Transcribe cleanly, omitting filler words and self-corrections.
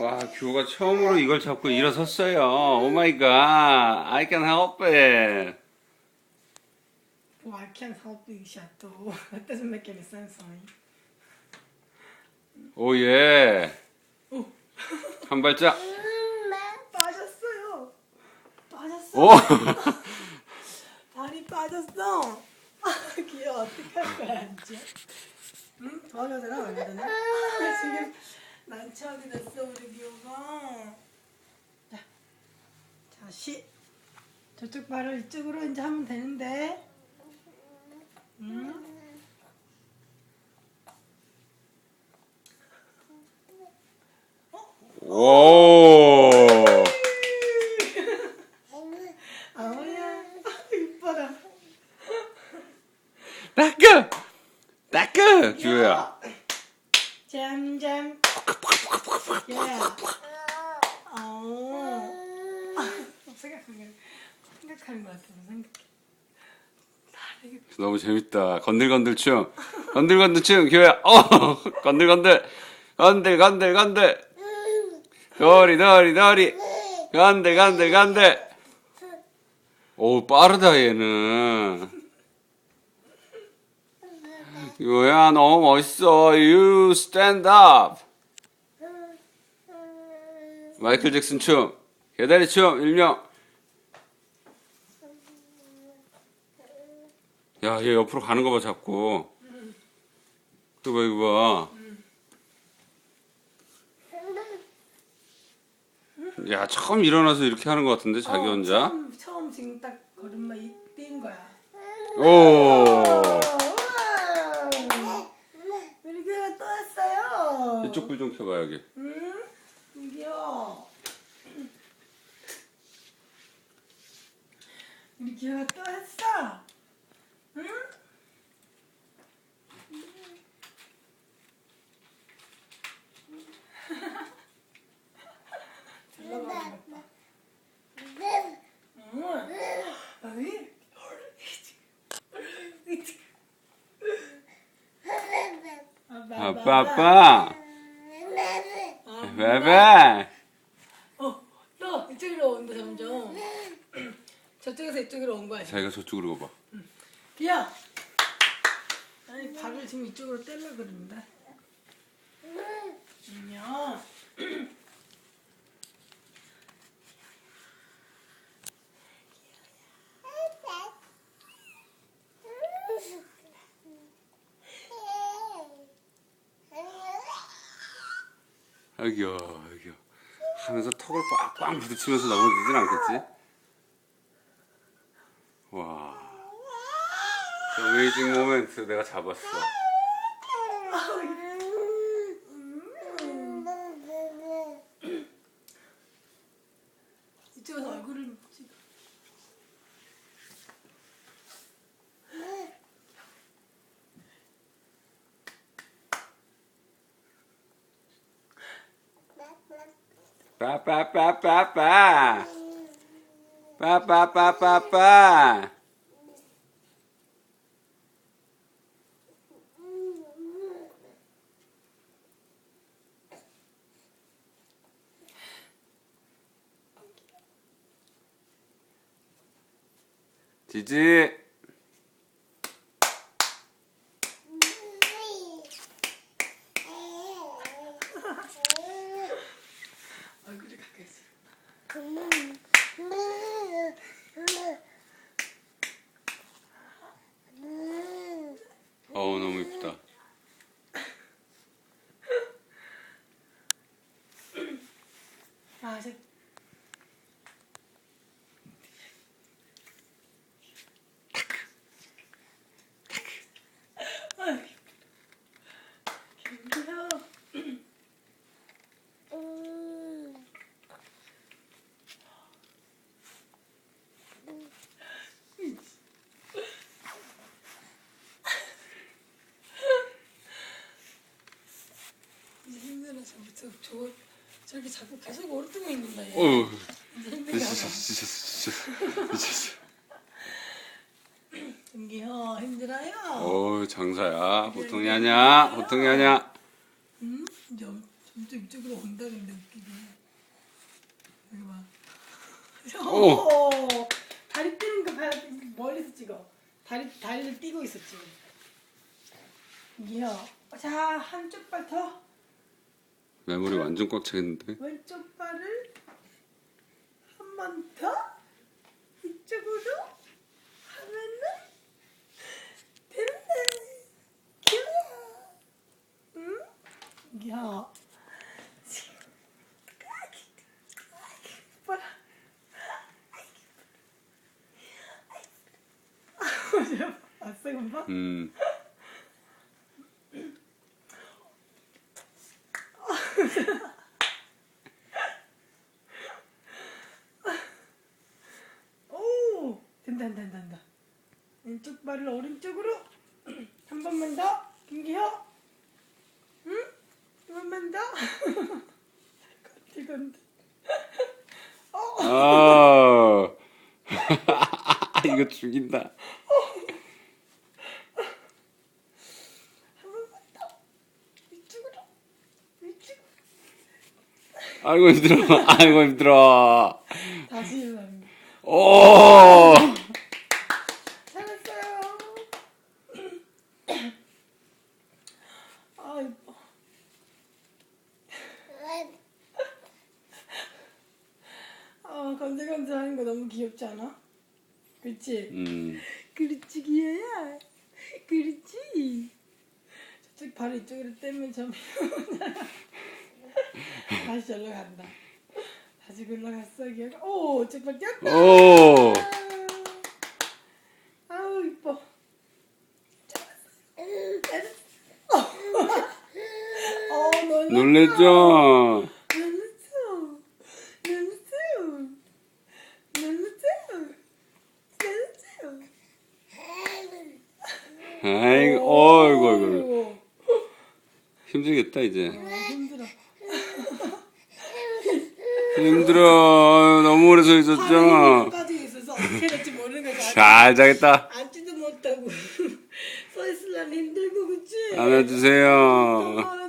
와, 규호가 처음으로 이걸 잡고 일어섰어요. 오 마이 갓. I can help it. Oh, I can't help you, Chateau. That doesn't make any sense, honey. 오, 예. 오, 한 발짝. 빠졌어요. 빠졌어. 오! 발이 빠졌어. 귀여워. 어떡할 거야, 이제. 응? 도와줘라, 얼마나. 지금 난처하게 됐어, 우리 귀여가. 자, 다시. 저쪽 발을 이쪽으로 이제 하면 되는데. 응? 오! 아우야, 이뻐라. 닦아! 닦아! 규호야. 잼잼. 예. 생각하는 것 같아. 생각해. 다르게. 너무 재밌다. 건들건들 춤. 건들건들 춤, 규호야. 건들건들. 건들. 도리. 건들. 오, 빠르다, 얘는. 규호야, 너무 멋있어. You stand up. 마이클 잭슨 춤. 개다리 춤, 일명. 야, 얘 옆으로 가는 거 봐, 자꾸. 이거 봐. 야, 처음 일어나서 이렇게 하는 것 같은데, 자기 혼자. 처음 지금 딱 걸음마 뛴 거야. 오! 우와. 우리 귀여가 또 왔어요. 이쪽 불 좀 켜봐, 여기. 응? 귀여워. 우리 귀여가 또 왔어. 응? 들러봐. 아니? 아빠. 베베. 너 이쪽으로 온다 점점. 저쪽에서 이쪽으로 온 거야. 자기가 저쪽으로 가봐. 비야. 아니 발을 지금 이쪽으로 떼려 그러는데. 안녕. 여기요. 하면서 턱을 꽉꽉 부딪히면서 넘어지진 않겠지? 와. 어메이징 모멘트 내가 잡았어. 이쪽에서 얼굴을 찍어. 빠빠빠빠빠. 빠빠빠빠빠. 지지. 얼굴이 가까이 있어. 어우, 너무 이쁘다. 아, 이제 귀여워. 이제 힘들어서 저렇게 자꾸 계속 오르뜨고 있는다 얘. 어우, 이제 힘들어. 미쳤어. 은기야 힘들어요? 어우, 장사야. 보통이 아니야. 응? 이제 점점 이쪽으로 온다 근데 웃기게. 여기 봐. 오. 다리 뛰는 거 봐야 멀리서 찍어. 다리를 뛰고 있어 지금. 이야. 자 한쪽 발 더. 메모리 완전 꽉 차겠는데? 왼쪽 발을 한 번 더 이쪽으로 하면은 되는데. 귀여워. 응? 야. 봐라. 아싸 금방? 오! 된다. 왼쪽 발을 오른쪽으로 한 번만 더. 김기혁. 응? 한 번만 더. 건들. 아. 이거 죽인다. 한 번만 더. 이쪽으로. 아이고 힘들어. 아이고 힘들어. 다시 해봐. 오. 잘했어요. 아 이뻐. 아 건들건들하는 거 너무 귀엽지 않아? 그렇지? 그렇지 기어야. 그렇지. 저쪽 발을 이쪽으로 떼면 좀 다시 절로 간다. 다시 올라갔어 기어가. 오 저발 뛰었다. 오. 아우 이뻐. 놀랬죠? 아이고, 어이구. 힘들겠다 이제. 힘들어. 힘들어. 너무 오래 서 있었죠. 까지 있어서 어떻게 될지 모르는 거지. 잘 자겠다. 앉지도 못하고 서 있으려면 힘들고 그치? 안아주세요. 고마워요.